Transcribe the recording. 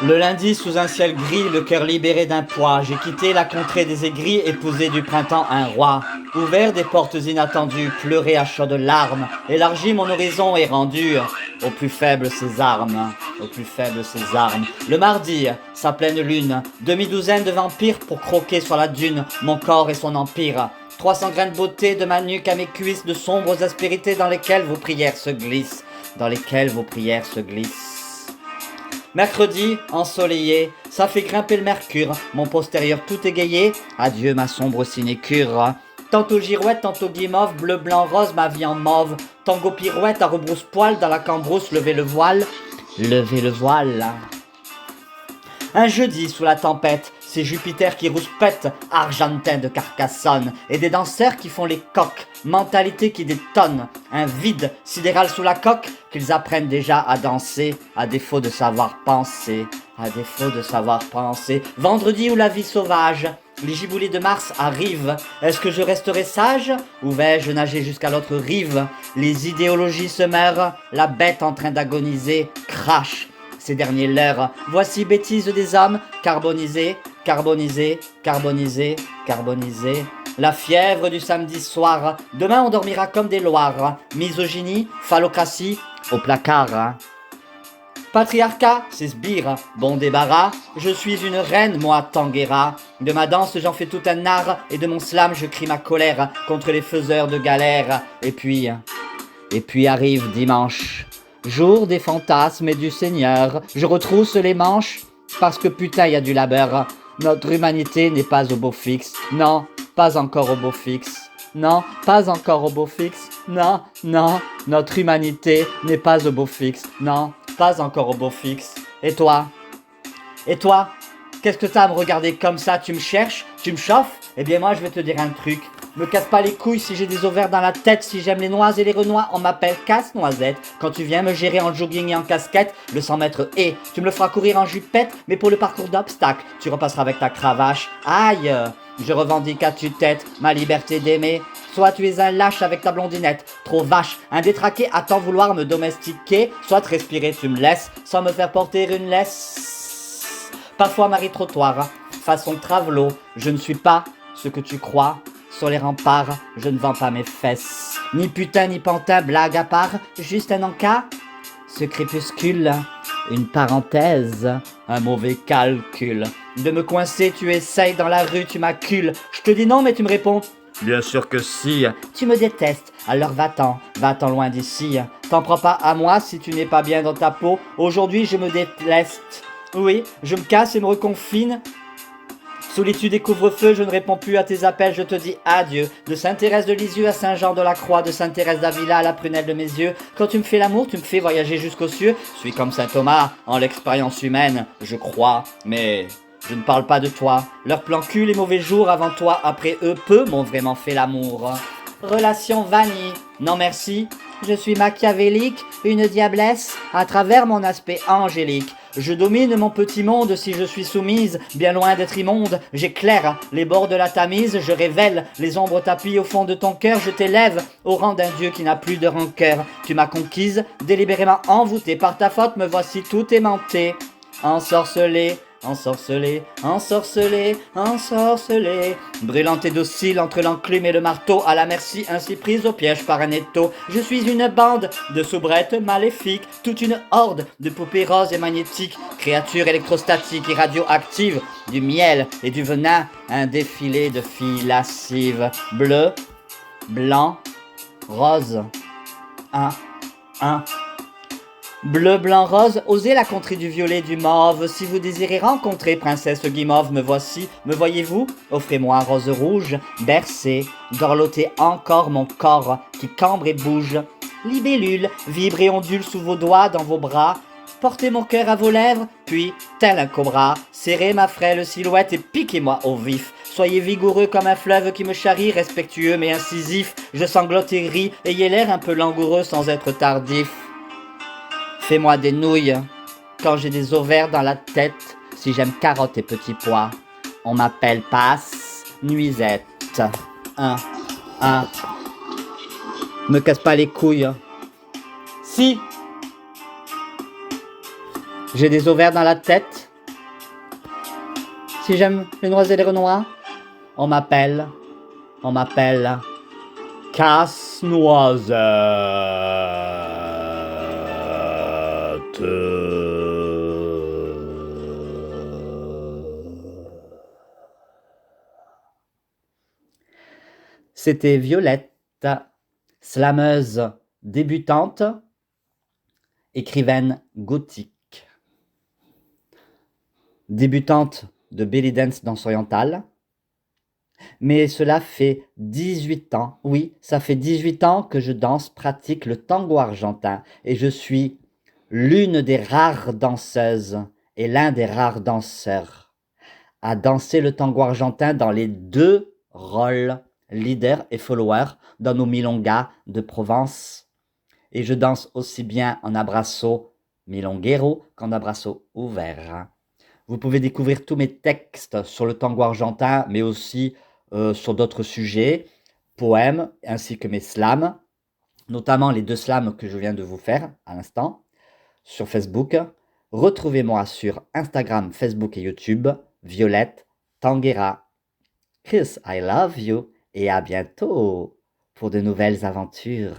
Le lundi, sous un ciel gris, le cœur libéré d'un poids, j'ai quitté la contrée des aigris, épousé du printemps un roi. Ouvert des portes inattendues, pleuré à chaudes larmes, élargi mon horizon et rendu au plus faible ses armes, au plus faible ses armes. Le mardi, sa pleine lune, demi-douzaine de vampires pour croquer sur la dune mon corps et son empire. 300 grains de beauté de ma nuque à mes cuisses, de sombres aspérités dans lesquelles vos prières se glissent, dans lesquelles vos prières se glissent. Mercredi, ensoleillé, ça fait grimper le mercure, mon postérieur tout égayé, adieu ma sombre sinécure. Tantôt girouette, tantôt guimauve, bleu, blanc, rose, ma vie en mauve, tango pirouette à rebrousse-poil, dans la cambrousse, levez le voile, levez le voile. Un jeudi sous la tempête, c'est Jupiter qui rouspète, argentin de Carcassonne, et des danseurs qui font les coqs, mentalité qui détonne, un vide sidéral sous la coque, qu'ils apprennent déjà à danser, à défaut de savoir penser, à défaut de savoir penser. Vendredi où la vie sauvage, les giboulées de Mars arrivent, est-ce que je resterai sage, ou vais-je nager jusqu'à l'autre rive? Les idéologies se meurent, la bête en train d'agoniser crache. Ces derniers leurres, voici bêtises des hommes, carbonisés, carbonisés, carbonisés, carbonisés. La fièvre du samedi soir, demain on dormira comme des loirs. Misogynie, phallocratie, au placard. Patriarcat, c'est sbire, bon débarras. Je suis une reine, moi, Tanguera. De ma danse, j'en fais tout un art, et de mon slam, je crie ma colère contre les faiseurs de galères. Et puis arrive dimanche. Jour des fantasmes et du Seigneur, je retrousse les manches, parce que putain y a du labeur. Notre humanité n'est pas au beau fixe, non, pas encore au beau fixe. Non, pas encore au beau fixe, non, non, notre humanité n'est pas au beau fixe, non, pas encore au beau fixe. Et toi? Et toi? Qu'est-ce que t'as à me regarder comme ça? Tu me cherches? Tu me chauffes? Eh bien moi je vais te dire un truc. Me casse pas les couilles si j'ai des ovaires dans la tête. Si j'aime les noises et les renois, on m'appelle Casse-Noisette. Quand tu viens me gérer en jogging et en casquette, le 100 mètres et tu me le feras courir en jupette, mais pour le parcours d'obstacles, tu repasseras avec ta cravache. Aïe! Je revendique à tue-tête ma liberté d'aimer. Soit tu es un lâche avec ta blondinette, trop vache, un détraqué à tant vouloir me domestiquer, soit respirer tu me laisses, sans me faire porter une laisse. Parfois Marie-Trottoir, façon travelo, je ne suis pas ce que tu crois. Sur les remparts, je ne vends pas mes fesses. Ni putain ni pantin, blague à part, juste un encas. Ce crépuscule, une parenthèse, un mauvais calcul. De me coincer, tu essayes dans la rue, tu m'accules. Je te dis non, mais tu me réponds. Bien sûr que si. Tu me détestes, alors va-t'en loin d'ici. T'en prends pas à moi si tu n'es pas bien dans ta peau. Aujourd'hui, je me déteste. Oui, je me casse et me reconfine. Sous l'étude des couvre-feux, je ne réponds plus à tes appels, je te dis adieu. De Saint-Thérèse de Lisieux à Saint-Jean-de-la-Croix, de Sainte-Thérèse d'Avila à la prunelle de mes yeux. Quand tu me fais l'amour, tu me fais voyager jusqu'aux cieux. Je suis comme Saint Thomas, en l'expérience humaine, je crois. Mais je ne parle pas de toi. Leur plan cul, les mauvais jours avant toi, après eux, peu m'ont vraiment fait l'amour. Relation vanille, non merci. Je suis machiavélique, une diablesse, à travers mon aspect angélique. Je domine mon petit monde si je suis soumise, bien loin d'être immonde. J'éclaire les bords de la Tamise, je révèle les ombres tapies au fond de ton cœur. Je t'élève au rang d'un dieu qui n'a plus de rancœur. Tu m'as conquise, délibérément envoûtée. Par ta faute, me voici tout aimanté. Ensorcelé, ensorcelé, ensorcelé, ensorcelé. Brûlante et docile entre l'enclume et le marteau, à la merci ainsi prise au piège par un étau. Je suis une bande de soubrettes maléfiques, toute une horde de poupées roses et magnétiques, créatures électrostatiques et radioactives, du miel et du venin, un défilé de filles lascives. Bleu, blanc, rose. Un. Bleu, blanc, rose, osez la contrée du violet, du mauve. Si vous désirez rencontrer princesse Guimauve, me voici, me voyez-vous? Offrez-moi rose rouge, bercez, dorlotez encore mon corps qui cambre et bouge. Libellule, vibre et ondule sous vos doigts, dans vos bras. Portez mon cœur à vos lèvres, puis, tel un cobra, serrez ma frêle silhouette et piquez-moi au vif. Soyez vigoureux comme un fleuve qui me charrie, respectueux mais incisif. Je sanglote et ris, ayez l'air un peu langoureux sans être tardif. Fais-moi des nouilles, quand j'ai des ovaires dans la tête, si j'aime carottes et petits pois, on m'appelle passe nuisette. Me casse pas les couilles. Si j'ai des ovaires dans la tête, si j'aime les noises et les renois? On m'appelle Casse-Noisette. C'était Violette, slameuse débutante, écrivaine gothique. Débutante de belly dance danse orientale. Mais cela fait 18 ans, oui, ça fait 18 ans que je pratique le tango argentin et je suis l'une des rares danseuses et l'un des rares danseurs à danser le tango argentin dans les deux rôles, leader et follower, dans nos milongas de Provence. Et je danse aussi bien en abrazo milonguero qu'en abrazo ouvert. Vous pouvez découvrir tous mes textes sur le tango argentin, mais aussi sur d'autres sujets, poèmes, ainsi que mes slams, notamment les 2 slams que je viens de vous faire à l'instant, sur Facebook. Retrouvez-moi sur Instagram, Facebook et YouTube, Violette Tanguera. Kiss, I love you, et à bientôt pour de nouvelles aventures.